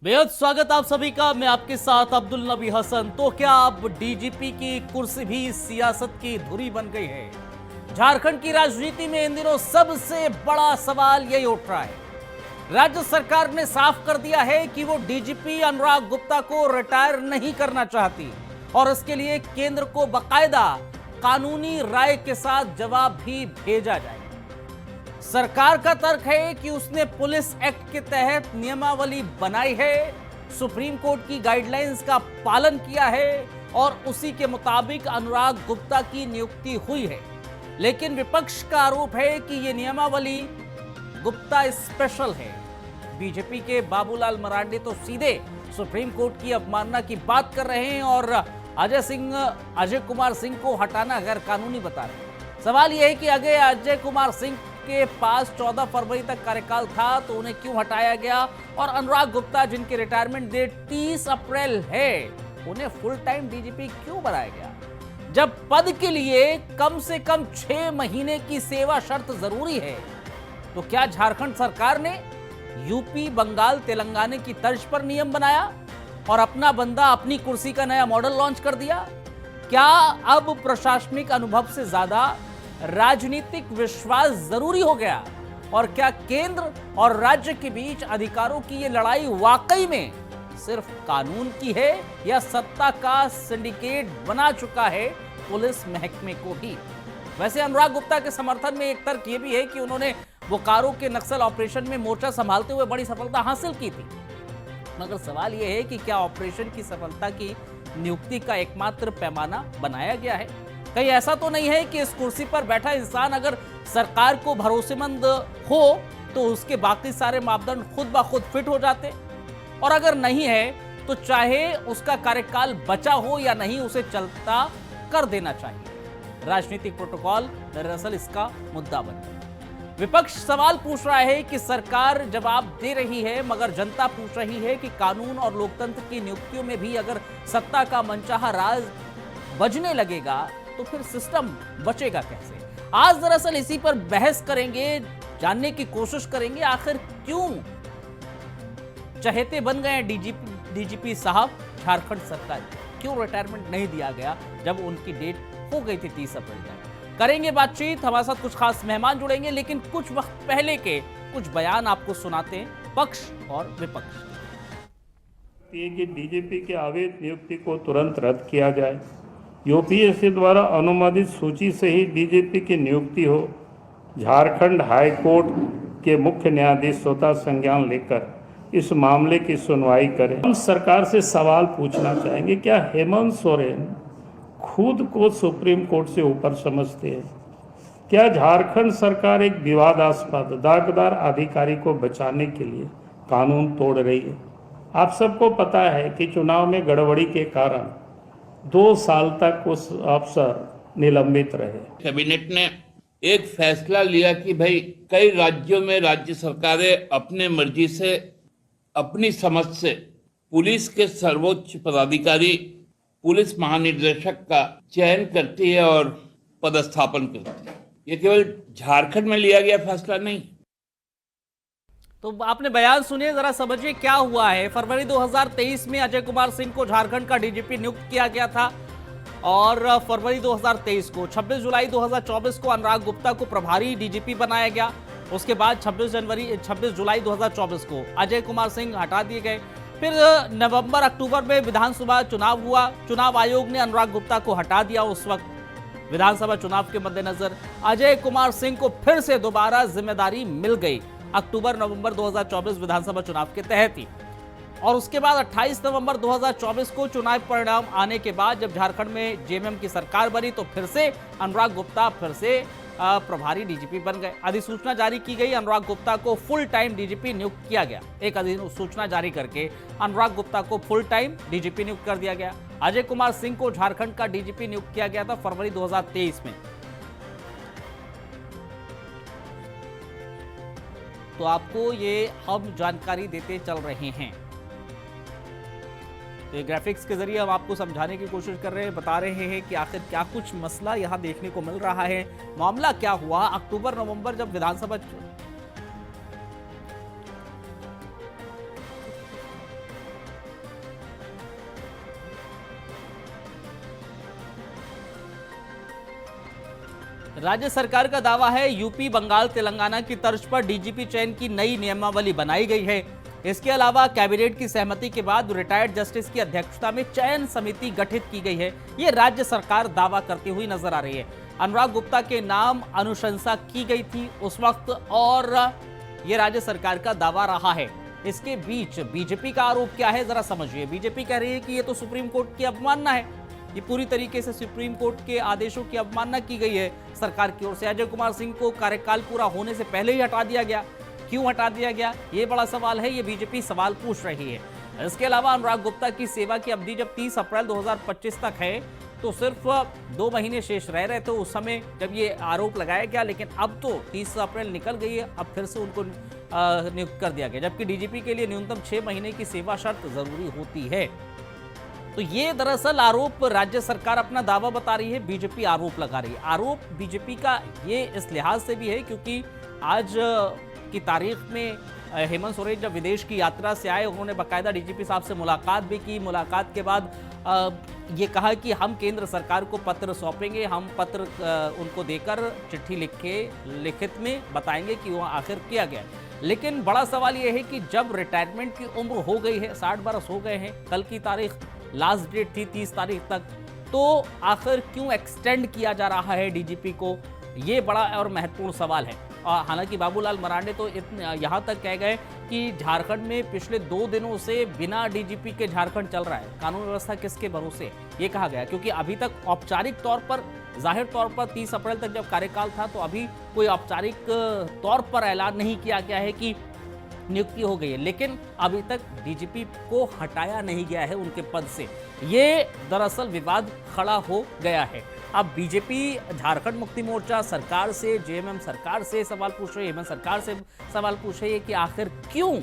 बेहद स्वागत आप सभी का। मैं आपके साथ अब्दुल नबी हसन। तो क्या अब डीजीपी की कुर्सी भी सियासत की धुरी बन गई है? झारखंड की राजनीति में इन दिनों सबसे बड़ा सवाल यही उठ रहा है। राज्य सरकार ने साफ कर दिया है कि वो डीजीपी अनुराग गुप्ता को रिटायर नहीं करना चाहती और इसके लिए केंद्र को बाकायदा कानूनी राय के साथ जवाब भी भेजा जाए। सरकार का तर्क है कि उसने पुलिस एक्ट के तहत नियमावली बनाई है, सुप्रीम कोर्ट की गाइडलाइंस का पालन किया है और उसी के मुताबिक अनुराग गुप्ता की नियुक्ति हुई है। लेकिन विपक्ष का आरोप है कि यह नियमावली गुप्ता स्पेशल है। बीजेपी के बाबूलाल मरांडी तो सीधे सुप्रीम कोर्ट की अवमानना की बात कर रहे हैं और अजय कुमार सिंह को हटाना गैर कानूनी बता रहे हैं। सवाल यह है कि अगर अजय कुमार सिंह के पास 14 फरवरी तक कार्यकाल था तो उन्हें क्यों हटाया गया, और अनुराग गुप्ता जिनकी रिटायरमेंट डेट 30 अप्रैल है उन्हें फुल टाइम डीजीपी क्यों बनाया गया? जब पद के लिए कम से कम 6 महीने की सेवा शर्त जरूरी है, तो क्या झारखंड सरकार ने यूपी, बंगाल, तेलंगाना की तर्ज पर नियम बनाया और अपना बंदा अपनी कुर्सी का नया मॉडल लॉन्च कर दिया? क्या अब प्रशासनिक अनुभव से ज्यादा राजनीतिक विश्वास जरूरी हो गया? और क्या केंद्र और राज्य के बीच अधिकारों की यह लड़ाई वाकई में सिर्फ कानून की है या सत्ता का सिंडिकेट बना चुका है पुलिस महकमे को भी? वैसे अनुराग गुप्ता के समर्थन में एक तर्क यह भी है कि उन्होंने बोकारो के नक्सल ऑपरेशन में मोर्चा संभालते हुए बड़ी सफलता हासिल की थी। मगर सवाल यह है कि क्या ऑपरेशन की सफलता की नियुक्ति का एकमात्र पैमाना बनाया गया है? कहीं ऐसा तो नहीं है कि इस कुर्सी पर बैठा इंसान अगर सरकार को भरोसेमंद हो तो उसके बाकी सारे मापदंड खुद ब खुद फिट हो जाते, और अगर नहीं है तो चाहे उसका कार्यकाल बचा हो या नहीं उसे चलता कर देना चाहिए। राजनीतिक प्रोटोकॉल दरअसल इसका मुद्दा बना। विपक्ष सवाल पूछ रहा है कि सरकार जवाब दे रही है, मगर जनता पूछ रही है कि कानून और लोकतंत्र की नियुक्तियों में भी अगर सत्ता का मनचाहा राज बजने लगेगा तो फिर सिस्टम बचेगा कैसे? आज दरअसल इसी पर बहस करेंगे, जानने की कोशिश करेंगे आखिर क्यों चहेते बन गए हैं डीजीपी साहब झारखंड सरकार। क्यों रिटायरमेंट नहीं दिया गया जब उनकी डेट हो गई थी 30 अप्रैल तक? करेंगे बातचीत। हमारे साथ कुछ खास मेहमान जुड़ेंगे, लेकिन कुछ वक्त पहले के कुछ बयान आपको सुनाते हैं पक्ष और विपक्ष। कि डीजीपी के अवैध नियुक्ति को तुरंत रद्द किया जाए, यूपीएससी द्वारा अनुमोदित सूची से ही डीजीपी की नियुक्ति हो, झारखंड हाई कोर्ट के मुख्य न्यायाधीश स्वतः संज्ञान लेकर इस मामले की सुनवाई करें। हम सरकार से सवाल पूछना चाहेंगे, क्या हेमंत सोरेन खुद को सुप्रीम कोर्ट से ऊपर समझते हैं? क्या झारखंड सरकार एक विवादास्पद दागदार अधिकारी को बचाने के लिए कानून तोड़ रही है? आप सबको पता है कि चुनाव में गड़बड़ी के कारण 2 साल तक उस अफसर निलंबित रहे। कैबिनेट ने एक फैसला लिया कि भाई कई राज्यों में राज्य सरकारें अपने मर्जी से, अपनी समझ से पुलिस के सर्वोच्च पदाधिकारी पुलिस महानिदेशक का चयन करती है और पदस्थापन करती है। ये केवल झारखंड में लिया गया फैसला नहीं। तो आपने बयान सुनिए, जरा समझिए क्या हुआ है। फरवरी 2023 में अजय कुमार सिंह को झारखंड का डीजीपी नियुक्त किया गया था और फरवरी 2023 को 26 जुलाई 2024 को अनुराग गुप्ता को प्रभारी डीजीपी बनाया गया। उसके बाद 26 जुलाई 2024 को अजय कुमार सिंह हटा दिए गए। फिर नवंबर अक्टूबर में विधानसभा चुनाव हुआ। चुनाव आयोग ने अनुराग गुप्ता को हटा दिया। उस वक्त विधानसभा चुनाव के मद्देनजर अजय कुमार सिंह को फिर से दोबारा जिम्मेदारी मिल गई अक्टूबर नवंबर 2024 विधानसभा चुनाव के तहत ही। और उसके बाद 28 नवंबर 2024 को चुनाव परिणाम आने के बाद जब झारखंड में जेएमएम की सरकार बनी तो फिर से अनुराग गुप्ता फिर से प्रभारी डीजीपी बन गए। अधिसूचना जारी की गई, अनुराग गुप्ता को फुल टाइम डीजीपी नियुक्त किया गया। एक अधिसूचना जारी करके अनुराग गुप्ता को फुल टाइम डीजीपी नियुक्त कर दिया गया। अजय कुमार सिंह को झारखंड का डीजीपी नियुक्त किया गया था फरवरी 2023 में। तो आपको ये हम जानकारी देते चल रहे हैं। तो ग्राफिक्स के जरिए हम आपको समझाने की कोशिश कर रहे हैं, बता रहे हैं कि आखिर क्या कुछ मसला यहां देखने को मिल रहा है। मामला क्या हुआ अक्टूबर नवंबर जब विधानसभा राज्य सरकार का दावा है यूपी, बंगाल, तेलंगाना की तर्ज पर डीजीपी चयन की नई नियमावली बनाई गई है। इसके अलावा कैबिनेट की सहमति के बाद रिटायर्ड जस्टिस की अध्यक्षता में चयन समिति गठित की गई है। ये राज्य सरकार दावा करती हुई नजर आ रही है। अनुराग गुप्ता के नाम अनुशंसा की गई थी उस वक्त, और ये राज्य सरकार का दावा रहा है। इसके बीच बीजेपी का आरोप क्या है, जरा समझिए। बीजेपी कह रही है कि ये तो सुप्रीम कोर्ट की अवमानना है, ये पूरी तरीके से सुप्रीम कोर्ट के आदेशों की अवमानना की गई है सरकार की ओर से। अजय कुमार सिंह को कार्यकाल पूरा होने से पहले ही हटा दिया गया। क्यों हटा दिया गया, ये बड़ा सवाल है, ये बीजेपी सवाल पूछ रही है। इसके अलावा अनुराग गुप्ता की सेवा की अवधि जब 30 अप्रैल 2025 तक है, तो सिर्फ 2 महीने शेष रह रहे थे उस समय जब ये आरोप लगाया गया, लेकिन अब तो 30 अप्रैल निकल गई है, अब फिर से उनको नियुक्त कर दिया गया, जबकि डीजीपी के लिए न्यूनतम 6 महीने की सेवा शर्त जरूरी होती है। तो ये दरअसल आरोप राज्य सरकार अपना दावा बता रही है, बीजेपी आरोप लगा रही है। आरोप बीजेपी का ये इस लिहाज से भी है क्योंकि आज की तारीख में हेमंत सोरेन जब विदेश की यात्रा से आए, उन्होंने बाकायदा डीजीपी साहब से मुलाकात भी की। मुलाकात के बाद ये कहा कि हम केंद्र सरकार को पत्र सौंपेंगे, हम पत्र उनको देकर चिट्ठी लिखित में बताएंगे कि वह आखिर किया गया। लेकिन बड़ा सवाल यह है कि जब रिटायरमेंट की उम्र हो गई है, 60 बरस हो गए हैं, कल की तारीख लास्ट डेट थी 30 तारीख तक, तो आखिर क्यों एक्सटेंड किया जा रहा है डीजीपी को, ये बड़ा और महत्वपूर्ण सवाल है। हालांकि बाबूलाल मरांडे तो यहाँ तक कह गए कि झारखंड में पिछले 2 दिनों से बिना डीजीपी के झारखंड चल रहा है, कानून व्यवस्था किसके भरोसे, ये कहा गया। क्योंकि अभी तक औपचारिक तौर पर, जाहिर तौर पर 30 अप्रैल तक जब कार्यकाल था, तो अभी कोई औपचारिक तौर पर ऐलान नहीं किया गया है कि नियुक्ति हो गई है, लेकिन अभी तक डीजीपी को हटाया नहीं गया है उनके पद से। ये दरअसल विवाद खड़ा हो गया है। अब बीजेपी, झारखंड मुक्ति मोर्चा सरकार से, जेएमएम सरकार से सवाल पूछ रही है, हेमंत सरकार से सवाल पूछ रही है कि आखिर क्यों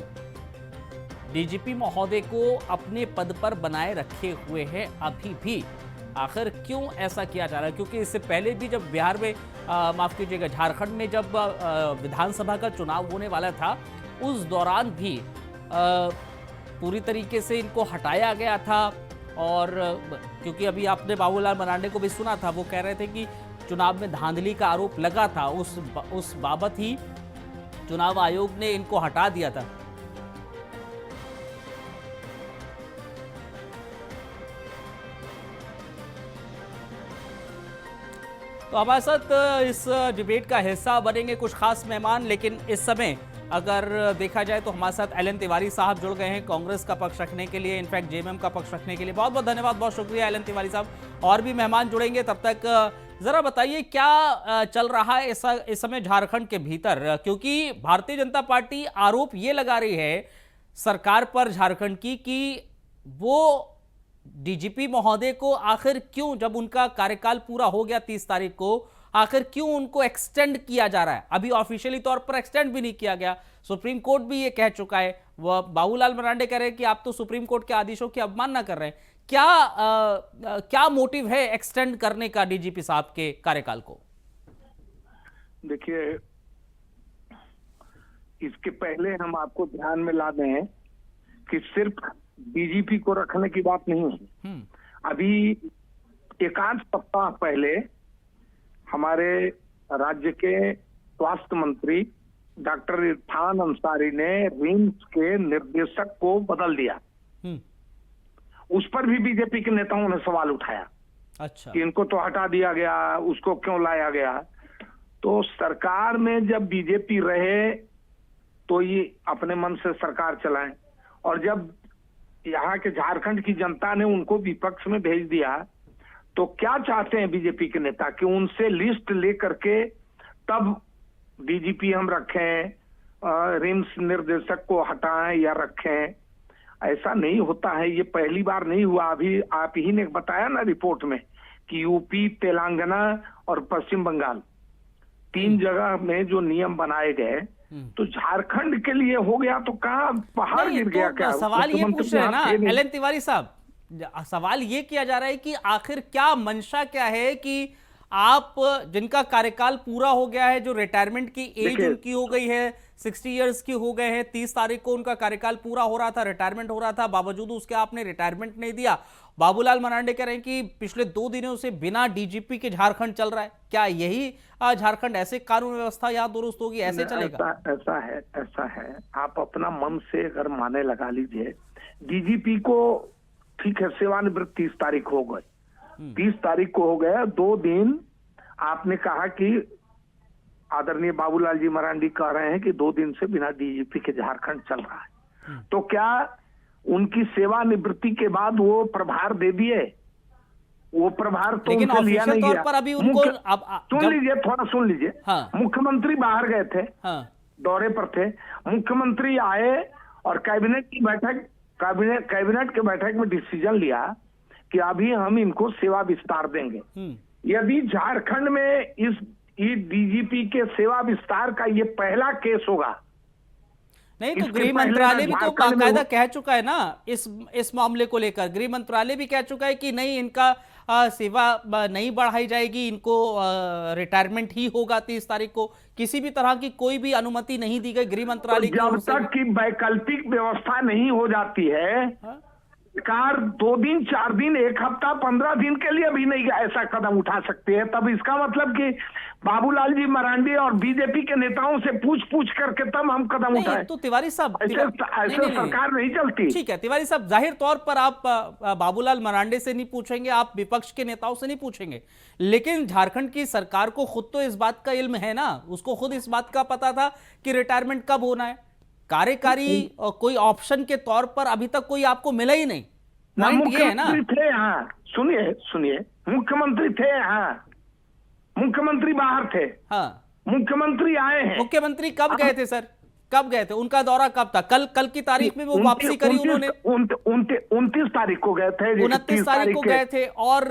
डीजीपी महोदय को अपने पद पर बनाए रखे हुए हैं अभी भी, आखिर क्यों ऐसा किया जा रहा है। क्योंकि इससे पहले भी जब बिहार में, माफ कीजिएगा, झारखंड में जब विधानसभा का चुनाव होने वाला था, उस दौरान भी पूरी तरीके से इनको हटाया गया था। और क्योंकि अभी आपने बाबूलाल मरांडे को भी सुना था, वो कह रहे थे कि चुनाव में धांधली का आरोप लगा था, उस बाबत ही चुनाव आयोग ने इनको हटा दिया था। तो हमारे साथ इस डिबेट का हिस्सा बनेंगे कुछ खास मेहमान, लेकिन इस समय अगर देखा जाए तो हमारे साथ एलन तिवारी साहब जुड़ गए हैं कांग्रेस का पक्ष रखने के लिए, इनफैक्ट जेएमएम का पक्ष रखने के लिए। बहुत बहुत धन्यवाद, बहुत शुक्रिया एलन तिवारी साहब। और भी मेहमान जुड़ेंगे, तब तक जरा बताइए क्या चल रहा है इस समय झारखंड के भीतर, क्योंकि भारतीय जनता पार्टी आरोप ये लगा रही है सरकार पर झारखंड की कि वो डीजीपी महोदय को आखिर क्यों, जब उनका कार्यकाल पूरा हो गया 30 तारीख को, आखिर क्यों उनको एक्सटेंड किया जा रहा है। अभी ऑफिशियली तौर पर एक्सटेंड भी नहीं किया गया, सुप्रीम कोर्ट भी ये कह चुका है। वह बाबूलाल मरांडे कह रहे हैं कि आप तो सुप्रीम कोर्ट के आदेशों की अवमानना कर रहे हैं। क्या मोटिव है एक्सटेंड करने का डीजीपी साहब के कार्यकाल को? देखिए, इसके पहले हम आपको ध्यान में ला दें कि सिर्फ डीजीपी को रखने की बात नहीं है। अभी एकांत सप्ताह पहले हमारे राज्य के स्वास्थ्य मंत्री डॉक्टर इरफान अंसारी ने रिम्स के निर्देशक को बदल दिया। उस पर भी बीजेपी के नेताओं ने सवाल उठाया। अच्छा, कि इनको तो हटा दिया गया, उसको क्यों लाया गया। तो सरकार में जब बीजेपी रहे तो ये अपने मन से सरकार चलाएं, और जब यहाँ के झारखंड की जनता ने उनको विपक्ष में भेज दिया, तो क्या चाहते हैं बीजेपी के नेता कि उनसे लिस्ट लेकर के तब डीजीपी हम रखें, रिम्स निर्देशक को हटाएं या रखें। ऐसा नहीं होता है, ये पहली बार नहीं हुआ। अभी आप ही ने बताया ना रिपोर्ट में कि यूपी, तेलंगाना और पश्चिम बंगाल 3 जगह में जो नियम बनाए गए, तो झारखंड के लिए हो गया तो कहाँ पहाड़ गिर गया तो क्या? सवाल ये पूछ रहे हैं ना एलन तिवारी साहब, सवाल ये किया जा रहा है कि आखिर क्या मंशा क्या है कि आप जिनका कार्यकाल पूरा हो गया है, जो रिटायरमेंट की एज देखिए, उनकी हो गई है, 60 इयर्स की हो गए हैं, 30 तारीख को उनका कार्यकाल पूरा हो रहा था, रिटायरमेंट हो रहा था, बावजूद उसके आपने रिटायरमेंट नहीं दिया। बाबूलाल मरांडी कह रहे हैं कि पिछले 2 दिनों से बिना डीजीपी के झारखंड चल रहा है। क्या यही झारखंड, ऐसे कानून व्यवस्था यहाँ दुरुस्त होगी, ऐसे चलेगा? ऐसा है। आप अपना मन से अगर माने लगा लीजिए, डीजीपी को ठीक है सेवानिवृत्त 30 तारीख हो गए, 30 तारीख को हो गया। 2 दिन आपने कहा कि आदरणीय बाबूलाल जी मरांडी कह रहे हैं कि 2 दिन से बिना डीजीपी के झारखंड चल रहा है, तो क्या उनकी सेवानिवृत्ति के बाद वो प्रभार दे दिए? वो प्रभार तो लेकिन उनसे लिया ऑफिशियल नहीं तौर गया। पर अभी उनको सुन लीजिए, थोड़ा सुन लीजिए। हाँ। मुख्यमंत्री बाहर गए थे, हाँ। दौरे पर थे, मुख्यमंत्री आए और कैबिनेट के बैठक में डिसीजन लिया कि अभी हम इनको सेवा विस्तार देंगे। यदि झारखंड में इस डीजीपी के सेवा विस्तार का ये पहला केस होगा। नहीं तो इसके गृह पहले मंत्रालय भी ना तो झारखंड में बाकायदा कह चुका है ना इस मामले को लेकर। गृह मंत्रालय भी कह चुका है कि नहीं, इनका सेवा नहीं बढ़ाई जाएगी, इनको रिटायरमेंट ही होगा 30 तारीख को। किसी भी तरह की कोई भी अनुमति नहीं दी गई गृह मंत्रालय की जब ओर से। तक की वैकल्पिक व्यवस्था नहीं हो जाती है, सरकार 2 दिन 4 दिन 1 हफ्ता 15 दिन के लिए भी नहीं ऐसा कदम उठा सकती है। तब इसका मतलब कि बाबूलाल जी मरांडी और बीजेपी के नेताओं से पूछ करके तब हम कदम उठाएं। तो तिवारी साहब, ऐसे सरकार नहीं चलती। ठीक है तिवारी साहब, जाहिर तौर पर आप बाबूलाल मरांडी से नहीं पूछेंगे, आप विपक्ष के नेताओं से नहीं पूछेंगे, लेकिन झारखंड की सरकार को खुद तो इस बात का इल्म है ना, उसको खुद इस बात का पता था कि रिटायरमेंट कब होना है। कार्यकारी कोई ऑप्शन के तौर पर अभी तक कोई आपको मिला ही नहीं। पॉइंट ये है ना। मुख्यमंत्री थे यहाँ, सुनिए, मुख्यमंत्री थे यहाँ, मुख्यमंत्री बाहर थे। हाँ, मुख्यमंत्री आए हैं। मुख्यमंत्री कब गए थे सर? कब गए थे? उनका दौरा कब था? कल की तारीख में वो वापसी करी उन्होंने। 29 तारीख को गए थे, 29 तारीख को गए थे। और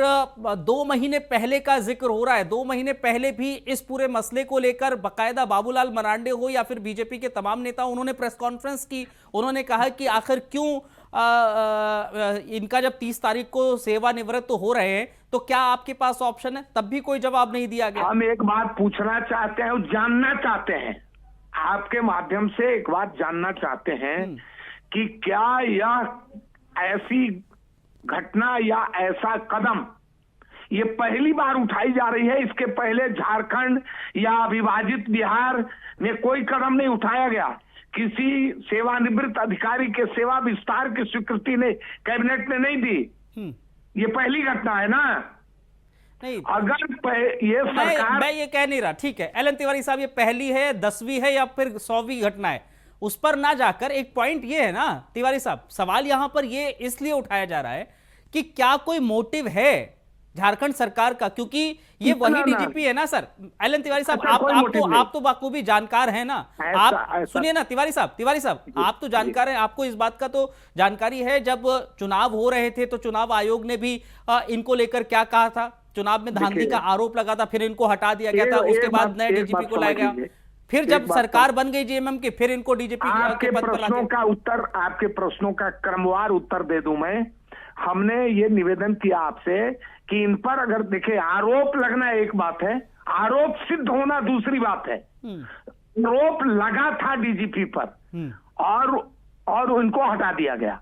2 महीने पहले का जिक्र हो रहा है, 2 महीने पहले भी इस पूरे मसले को लेकर बाकायदा बाबूलाल मरांडी हो या फिर बीजेपी के तमाम नेता, उन्होंने प्रेस कॉन्फ्रेंस की। उन्होंने कहा कि आखिर क्यों इनका जब 30 तारीख को सेवानिवृत्त हो रहे हैं तो क्या आपके पास ऑप्शन है? तब भी कोई जवाब नहीं दिया गया। हम एक बात पूछना चाहते हैं, जानना चाहते हैं, आपके माध्यम से एक बात जानना चाहते हैं कि क्या यह ऐसी घटना या ऐसा कदम ये पहली बार उठाई जा रही है? इसके पहले झारखंड या अविभाजित बिहार में कोई कदम नहीं उठाया गया? किसी सेवानिवृत्त अधिकारी के सेवा विस्तार की स्वीकृति ने कैबिनेट ने नहीं दी। ये पहली घटना है ना। नहीं, अगर ये सरकार, मैं ये कह नहीं रहा, ठीक है एलन तिवारी साहब, ये पहली है, 10वीं है या फिर 100वीं घटना है, उस पर ना जाकर एक पॉइंट ये है ना तिवारी साहब, सवाल यहां पर ये इसलिए उठाया जा रहा है कि क्या कोई मोटिव है झारखंड सरकार का, क्योंकि ये वही डीजीपी है ना सर। एलन तिवारी साहब, आप तो बाखूबी जानकार हैं ना। आप सुनिए ना तिवारी साहब, आप तो जानकार हैं, आपको इस बात का तो जानकारी है। जब चुनाव हो रहे थे तो चुनाव आयोग ने भी इनको लेकर क्या कहा था? चुनाव में धांधली का आरोप लगा था, फिर इनको हटा दिया गया था, उसके बाद नए डीजीपी को लाया गया, फिर जब सरकार बन गई जेएमएम की, फिर इनको डीजीपी के पद पर लाया गया। आपके प्रश्नों का क्रमवार उत्तर दे दूं मैं। हमने ये निवेदन किया आपसे कि इन पर अगर देखे, आरोप लगना एक बात है, आरोप सिद्ध होना दूसरी बात है। आरोप लगा था डीजीपी पर और उनको हटा दिया गया।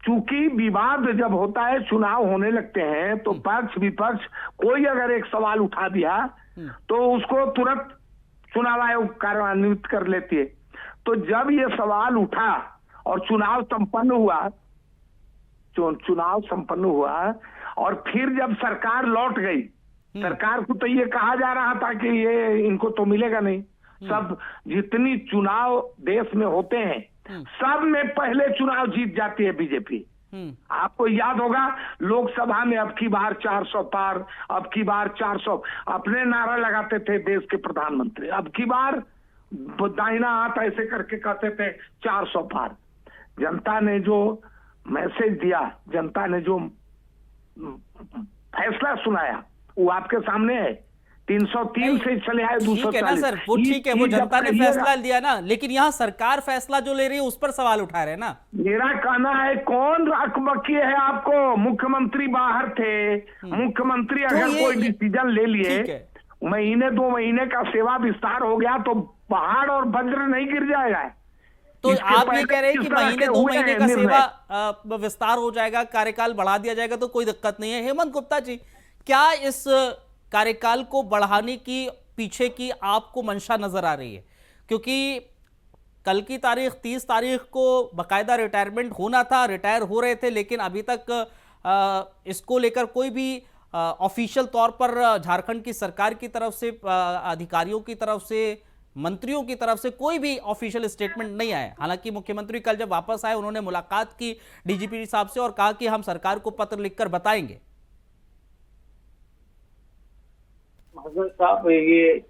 चूंकि विवाद जब होता है, चुनाव होने लगते हैं, तो पक्ष विपक्ष कोई अगर एक सवाल उठा दिया तो उसको तुरंत चुनाव आयोग कार्यान्वित कर लेती है। तो जब ये सवाल उठा और चुनाव संपन्न हुआ और फिर जब सरकार लौट गई, सरकार को तो ये कहा जा रहा था कि ये इनको तो मिलेगा नहीं। सब जितनी चुनाव देश में होते हैं सब में पहले चुनाव जीत जाती है बीजेपी। आपको याद होगा लोकसभा में अब की बार 400 पार, अब की बार 400, अपने नारा लगाते थे देश के प्रधानमंत्री। अब की बार दाहिना हाथ ऐसे करके कहते थे 400 पार। जनता ने जो मैसेज दिया, जनता ने जो फैसला सुनाया, वो आपके सामने है 303 से चले आए 240। ठीक है ना सर, वो ठीक है, वो जनता ने फैसला लिया ना, लेकिन यहाँ सरकार फैसला जो ले रही है उस पर सवाल उठा रहे हैं ना। मेरा कहना है कौन अकबकी है आपको? मुख्यमंत्री बाहर थे, मुख्यमंत्री अगर कोई डिसीजन ले लिए, महीने 2 महीने का सेवा विस्तार हो गया तो पहाड़ और वज्र नहीं गिर जाएगा। तो आप ये कह रहे हैं कि महीने 2 महीने का सेवा विस्तार हो जाएगा, कार्यकाल बढ़ा दिया जाएगा तो कोई दिक्कत नहीं है। हेमंत गुप्ता जी, क्या इस कार्यकाल को बढ़ाने की पीछे की आपको मंशा नजर आ रही है? क्योंकि कल की तारीख 30 तारीख को बकायदा रिटायरमेंट होना था, रिटायर हो रहे थे, लेकिन अभी तक इसको लेकर कोई भी ऑफिशियल तौर पर झारखंड की सरकार की तरफ से, अधिकारियों की तरफ से, मंत्रियों की तरफ से कोई भी ऑफिशियल स्टेटमेंट नहीं आया। हालांकि मुख्यमंत्री कल जब वापस आए उन्होंने मुलाकात की डीजीपी साहब से और कहा कि हम सरकार को पत्र लिखकर बताएंगे। महाजन साहब, ये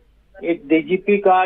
एक डीजीपी का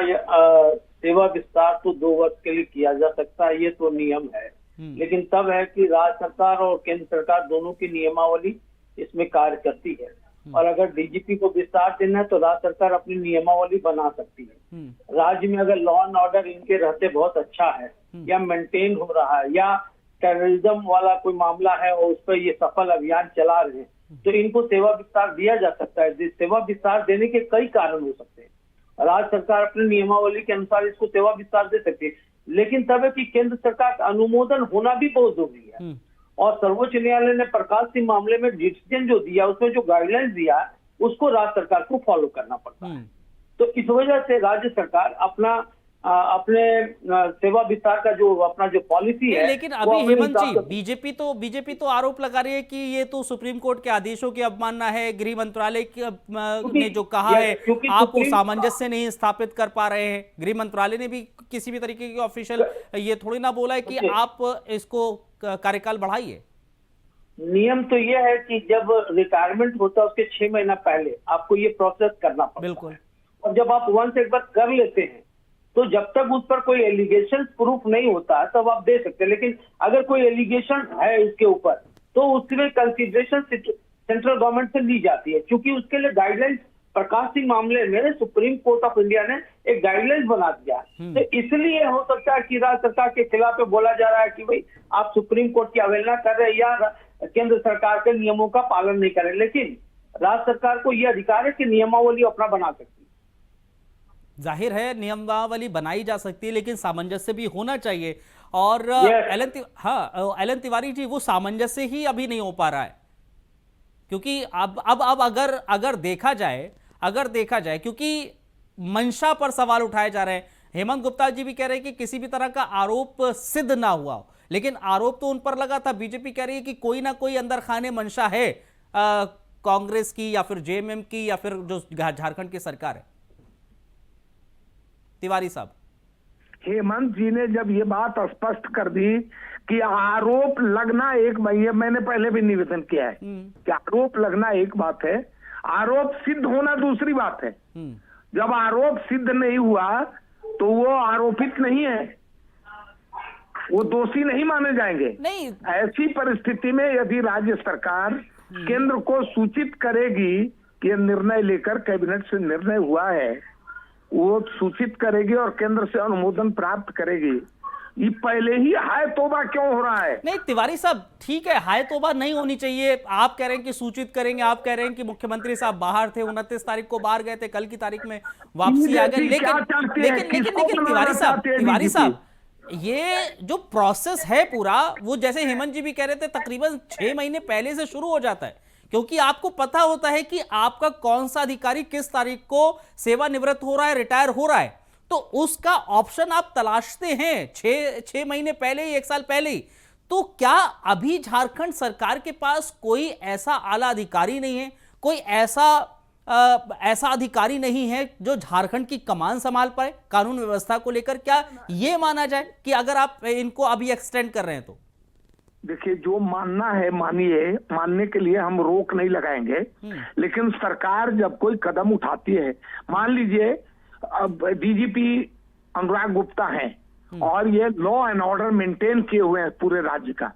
सेवा विस्तार तो 2 वर्ष के लिए किया जा सकता है, ये तो नियम है, लेकिन तब है कि राज्य सरकार और केंद्र सरकार दोनों की नियमावली इसमें कार्य करती है। और अगर डीजीपी को विस्तार देना है तो राज्य सरकार अपनी नियमावली बना सकती है। राज्य में अगर लॉ एंड ऑर्डर इनके रहते बहुत अच्छा है या मेंटेन हो रहा है या टेररिज्म वाला कोई मामला है और उस पर ये सफल अभियान चला रहे हैं तो इनको सेवा विस्तार दिया जा सकता है। सेवा विस्तार देने के कई कारण हो सकते हैं। राज्य सरकार अपनी नियमावली के अनुसार इसको सेवा विस्तार दे सकती है, लेकिन तब है कि केंद्र सरकार का अनुमोदन होना भी बहुत जरूरी है। और सर्वोच्च न्यायालय ने प्रकाश सिंह मामले में डिसीजन जो दिया, उसमें जो गाइडलाइंस दिया उसको राज्य सरकार को फॉलो करना पड़ता है। तो इस वजह से राज्य सरकार अपने सेवा विस्तार का जो अपना जो पॉलिसी है, लेकिन अभी हेमंत जी बीजेपी तो आरोप लगा रही है कि ये तो सुप्रीम कोर्ट के आदेशों की अवमानना है। गृह मंत्रालय ने जो कहा है आप वो सामंजस्य नहीं स्थापित कर पा रहे हैं। गृह मंत्रालय ने भी किसी भी तरीके की ऑफिशियल ये थोड़ी ना बोला है कि आप इसको कार्यकाल बढ़ाइए। नियम तो ये है कि जब रिटायरमेंट होता है उसके 6 महीना पहले आपको ये प्रोसेस करना पड़ता है। बिल्कुल। और जब आप वंस एक बार कर लेते हैं तो जब तक उस पर कोई एलिगेशन प्रूफ नहीं होता है तब आप दे सकते हैं, लेकिन अगर कोई एलिगेशन है इसके ऊपर तो उसमें कंसिडरेशन सेंट्रल गवर्नमेंट से ली जाती है, क्योंकि उसके लिए गाइडलाइंस प्रकाश सिंह मामले में सुप्रीम कोर्ट ऑफ इंडिया ने एक गाइडलाइंस बना दिया। तो इसलिए हो सकता है कि राज्य सरकार के खिलाफ बोला जा रहा है कि भाई आप सुप्रीम कोर्ट की अवहेलना कर रहे हैं या केंद्र सरकार के नियमों का पालन नहीं कर रहे, लेकिन राज्य सरकार को यह अधिकार है कि नियमावली अपना बना सकती है। जाहिर है नियमावली बनाई जा सकती है, लेकिन सामंजस्य भी होना चाहिए। और एलन तिवारी जी, वो सामंजस्य ही अभी नहीं हो पा रहा है, क्योंकि अब अगर देखा जाए क्योंकि मंशा पर सवाल उठाए जा रहे हैं। हेमंत गुप्ता जी भी कह रहे हैं कि किसी भी तरह का आरोप सिद्ध ना हुआ हो, लेकिन आरोप तो उन पर लगा था। बीजेपी कह रही है कि कोई ना कोई अंदर खाने मंशा है कांग्रेस की या फिर जेएमएम की या फिर जो झारखंड की सरकार है। तिवारी साहब, हेमंत जी ने जब ये बात स्पष्ट कर दी कि आरोप लगना एक, मैंने पहले भी निवेदन किया है कि आरोप लगना एक बात है, आरोप सिद्ध होना दूसरी बात है। जब आरोप सिद्ध नहीं हुआ तो वो आरोपित नहीं है, वो दोषी नहीं माने जाएंगे। नहीं, ऐसी परिस्थिति में यदि राज्य सरकार केंद्र को सूचित करेगी कि निर्णय लेकर कैबिनेट से निर्णय हुआ है, वो सूचित करेगी और केंद्र से अनुमोदन प्राप्त करेगी। ये पहले ही हाय तोबा क्यों हो रहा है? नहीं तिवारी साहब, ठीक है, हाय तोबा नहीं होनी चाहिए। आप कह रहे हैं कि सूचित करेंगे, आप कह रहे हैं कि मुख्यमंत्री साहब बाहर थे, 29 तारीख को बाहर गए थे, कल की तारीख में वापसी आ गए। लेकिन तिवारी साहब, ये जो प्रोसेस है पूरा, वो जैसे हेमंत जी भी कह रहे थे, तकरीबन 6 महीने पहले से शुरू हो जाता है, क्योंकि आपको पता होता है कि आपका कौन सा अधिकारी किस तारीख को सेवानिवृत्त हो रहा है, रिटायर हो रहा है, तो उसका ऑप्शन आप तलाशते हैं 6 महीने पहले ही, 1 साल पहले ही। तो क्या अभी झारखंड सरकार के पास कोई ऐसा आला अधिकारी नहीं है, कोई ऐसा अधिकारी नहीं है जो झारखंड की कमान संभाल पाए कानून व्यवस्था को लेकर? क्या ये माना जाए कि अगर आप इनको अभी एक्सटेंड कर रहे हैं तो? देखिए, जो मानना है मानिए, मानने के लिए हम रोक नहीं लगाएंगे, लेकिन सरकार जब कोई कदम उठाती है, मान लीजिए अब डीजीपी अनुराग गुप्ता हैं और ये लॉ एंड ऑर्डर मेंटेन किए हुए हैं पूरे राज्य का,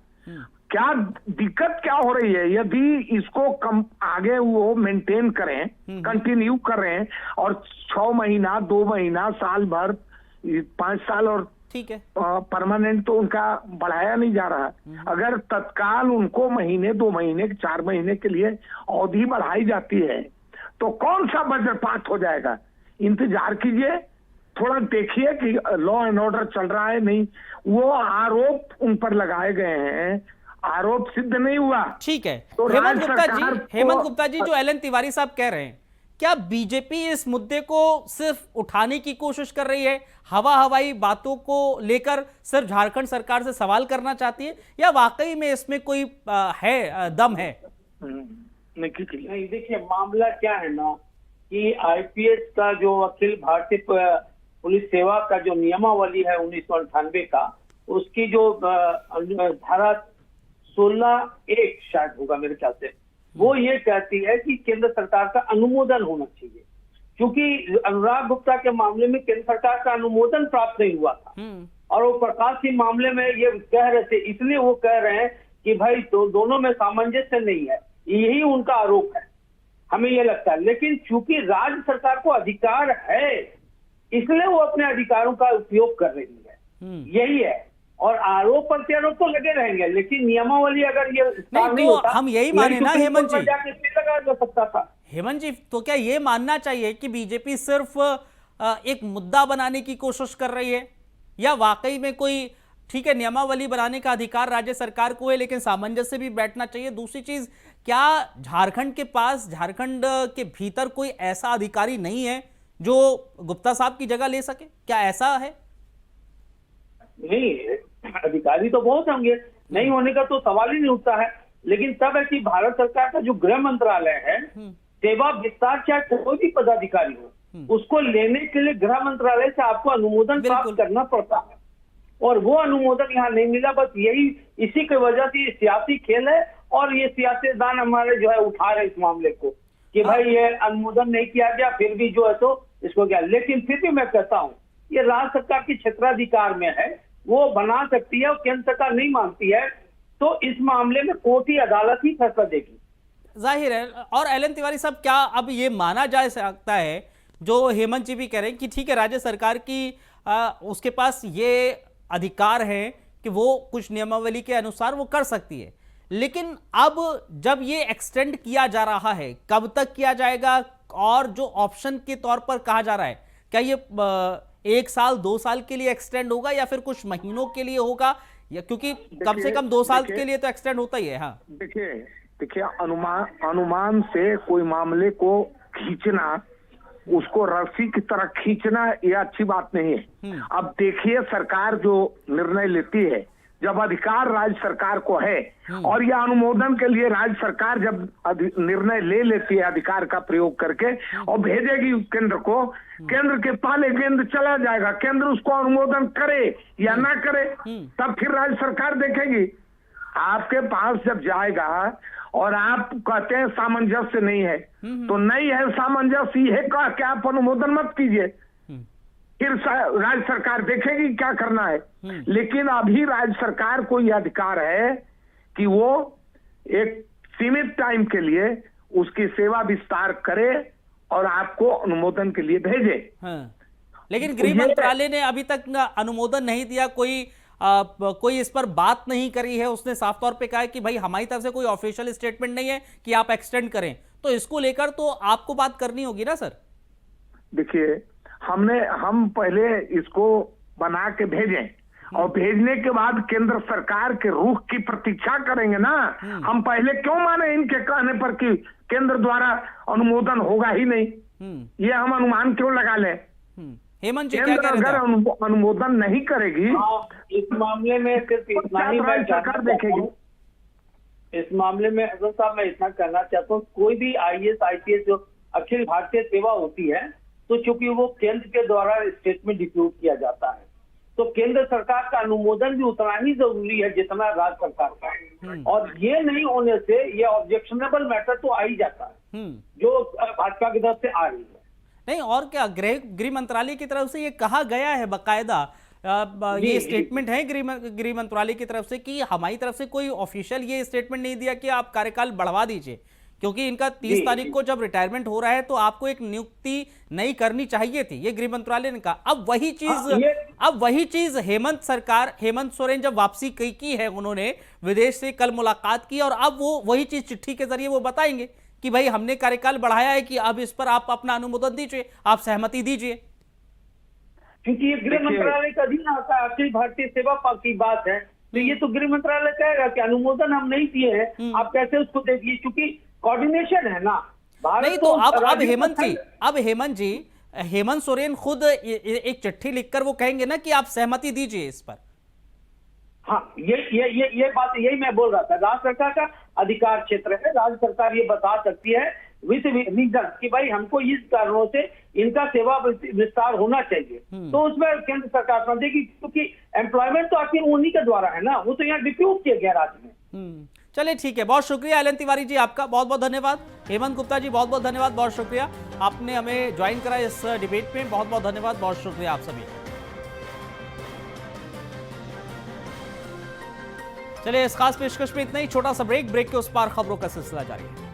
क्या दिक्कत क्या हो रही है? यदि इसको कम आगे वो मेंटेन करें, कंटिन्यू करें और 6 महीना, 2 महीना, साल भर, 5 साल और ठीक है, परमानेंट तो उनका बढ़ाया नहीं जा रहा। अगर तत्काल उनको महीने, 2 महीने, 4 महीने के लिए अवधि बढ़ाई जाती है तो कौन सा वज्रपात हो जाएगा? इंतजार कीजिए, थोड़ा देखिए कि लॉ एंड ऑर्डर चल रहा है नहीं। वो आरोप उन पर लगाए गए हैं, आरोप सिद्ध नहीं हुआ। ठीक है। तो हेमंत राज्य गुप्ता सरकार जी, को- हेमंत गुप्ता जी, जो एलन तिवारी साहब कह रहे हैं, क्या बीजेपी इस मुद्दे को सिर्फ उठाने की कोशिश कर रही है, हवा हवाई बातों को लेकर सिर्फ झारखंड सरकार से सवाल करना चाहती है, या वाकई में इसमें कोई दम है? नहीं, देखिए मामला क्या है ना कि आईपीएस का जो अखिल भारतीय पुलिस सेवा का जो नियमावली है 1998 का, उसकी जो धारा 16(1) शायद होगा मेरे ख्याल से, वो ये कहती है कि केंद्र सरकार का अनुमोदन होना चाहिए। क्योंकि अनुराग गुप्ता के मामले में केंद्र सरकार का अनुमोदन प्राप्त नहीं हुआ था और वो प्रकाश सिंह मामले में ये कह रहे थे, इसलिए वो कह रहे हैं कि भाई दोनों में सामंजस्य नहीं है, यही उनका आरोप है, हमें ये लगता है। लेकिन चूंकि राज्य सरकार को अधिकार है, इसलिए वो अपने अधिकारों का उपयोग कर रही है, यही है। और आरोप प्रत्यारोप तो लगे रहेंगे, लेकिन नियमावली अगर ये नहीं तो हम यही माने ना हेमंत जी, लगा जा सकता था। हेमंत जी, तो क्या ये मानना चाहिए कि बीजेपी सिर्फ एक मुद्दा बनाने की कोशिश कर रही है, या वाकई में कोई, ठीक है नियमावली बनाने का अधिकार राज्य सरकार को है, लेकिन सामंजस्य भी बैठना चाहिए? दूसरी चीज, क्या झारखंड के पास, झारखंड के भीतर कोई ऐसा अधिकारी नहीं है जो गुप्ता साहब की जगह ले सके? क्या ऐसा है? नहीं, अधिकारी तो बहुत होंगे, नहीं होने का तो सवाल ही नहीं उठता है। लेकिन तब है कि भारत सरकार का जो गृह मंत्रालय है, सेवा विस्तार चाहे कोई भी पदाधिकारी हो, उसको लेने के लिए गृह मंत्रालय से आपको अनुमोदन प्राप्त करना पड़ता है, और वो अनुमोदन यहाँ नहीं मिला। बस यही, इसी की वजह से ये सियासी खेल है, और ये सियासतदान हमारे जो है उठा रहे इस मामले को कि भाई ये अनुमोदन नहीं किया गया, फिर भी जो है तो इसको क्या। लेकिन फिर भी मैं कहता हूँ ये राज्य सरकार की क्षेत्राधिकार में है, वो बना सकती है, और केंद्र सरकार नहीं मानती है तो इस मामले में कोर्ट ही, अदालत ही फैसला देगी, जाहिर है। और एलन तिवारी साहब, क्या अब ये माना जा सकता है, जो हेमंत जी भी कह रहे हैं, कि ठीक है राज्य सरकार की उसके पास ये अधिकार है कि वो कुछ नियमावली के अनुसार वो कर सकती है, लेकिन अब जब ये एक्सटेंड किया जा रहा है, कब तक किया जाएगा? और जो ऑप्शन के तौर पर कहा जा रहा है, क्या ये 1 साल 2 साल के लिए एक्सटेंड होगा, या फिर कुछ महीनों के लिए होगा, या क्योंकि कम से कम 2 साल के लिए तो एक्सटेंड होता ही है? हाँ, देखिए अनुमान से कोई मामले को खींचना, उसको रस्सी की तरह खींचना, ये अच्छी बात नहीं है। अब देखिए सरकार जो निर्णय लेती है, जब अधिकार राज्य सरकार को है, और यह अनुमोदन के लिए राज्य सरकार जब निर्णय ले लेती है अधिकार का प्रयोग करके और भेजेगी केंद्र को, केंद्र के पहले केंद्र चला जाएगा, केंद्र उसको अनुमोदन करे या ना करे, तब फिर राज्य सरकार देखेगी। आपके पास जब जाएगा और आप कहते हैं सामंजस्य नहीं है, तो नहीं है सामंजस्य, ये कह के आप अनुमोदन मत कीजिए, फिर राज्य सरकार देखेगी क्या करना है। लेकिन अभी राज्य सरकार को यह अधिकार है कि वो एक सीमित टाइम के लिए उसकी सेवा विस्तार करे और आपको अनुमोदन के लिए भेजे। हाँ। लेकिन गृह मंत्रालय ने अभी तक अनुमोदन नहीं दिया, कोई इस पर बात नहीं करी है। उसने साफ तौर पे कहा है कि भाई हमारी तरफ से कोई ऑफिशियल स्टेटमेंट नहीं है कि आप एक्सटेंड करें, तो इसको लेकर तो आपको बात करनी होगी ना सर? देखिए हम पहले इसको बना के भेजें, और भेजने के बाद केंद्र सरकार के रुख की प्रतीक्षा करेंगे ना। हम पहले क्यों माने इनके कहने पर कि केंद्र द्वारा अनुमोदन होगा ही नहीं, ये हम अनुमान क्यों लगा लें? हेमंत जी क्या कह रहे थे? अगर अनुमोदन नहीं करेगी, इस मामले में सिर्फ इतना ही मैं सरकार देखेगी। इस मामले में अजहर साहब मैं इतना कहना चाहता हूँ, कोई भी IAS IPS जो अखिल भारतीय सेवा होती है, तो चूंकि वो केंद्र के द्वारा स्टेट में डिप्यूट किया जाता है, तो केंद्र सरकार का अनुमोदन भी उतना ही जरूरी है जितना राज्य सरकार का। और ये नहीं होने से ये ऑब्जेक्शनेबल मैटर तो आ ही जाता है, जो भाजपा की तरफ से आ रही है। नहीं, और क्या गृह मंत्रालय की तरफ से ये कहा गया है बकायदा ये स्टेटमेंट है गृह मंत्रालय की तरफ से कि हमारी तरफ से कोई ऑफिशियल ये स्टेटमेंट नहीं दिया कि आप कार्यकाल बढ़वा दीजिए, क्योंकि इनका 30 तारीख को जब रिटायरमेंट हो रहा है तो आपको एक नियुक्ति नई करनी चाहिए थी, ये गृह मंत्रालय ने कहा। अब वही चीज हेमंत सोरेन जब वापसी की है, उन्होंने विदेश से कल मुलाकात की और अब वो वही चीज चिट्ठी के जरिए वो बताएंगे कि भाई हमने कार्यकाल बढ़ाया है, कि अब इस पर आप अपना अनुमोदन दीजिए, आप सहमति दीजिए। क्योंकि ये गृह मंत्रालय का अधीन आता है, अखिल भारतीय सेवा की बात है, तो ये तो गृह मंत्रालय कहेगा कि अनुमोदन हम नहीं दिए हैं, आप कैसे उसको दे दिए, क्योंकि कोऑर्डिनेशन है ना भारत। नहीं तो अब हेमंत सोरेन खुद एक चिट्ठी लिखकर वो कहेंगे ना कि आप सहमति दीजिए इस पर। हाँ, ये बात यही मैं बोल रहा था, राज्य सरकार का अधिकार क्षेत्र है, राज्य सरकार ये बता सकती है विद रीजन कि भाई हमको इस कारणों से इनका सेवा विस्तार होना चाहिए, तो उसमें केंद्र सरकार समझ देगी, क्योंकि एम्प्लॉयमेंट तो आखिर उन्हीं के द्वारा है ना, वो तो यहाँ डिप्यूट किया गया राज्य में। चलिए ठीक है, बहुत शुक्रिया एलन तिवारी जी, आपका बहुत बहुत धन्यवाद। हेमंत गुप्ता जी बहुत बहुत धन्यवाद, बहुत शुक्रिया आपने हमें ज्वाइन करा इस डिबेट में, बहुत बहुत धन्यवाद, बहुत शुक्रिया आप सभी। चलिए इस खास पेशकश में इतना ही, छोटा सा ब्रेक के उस पार खबरों का सिलसिला जारी है।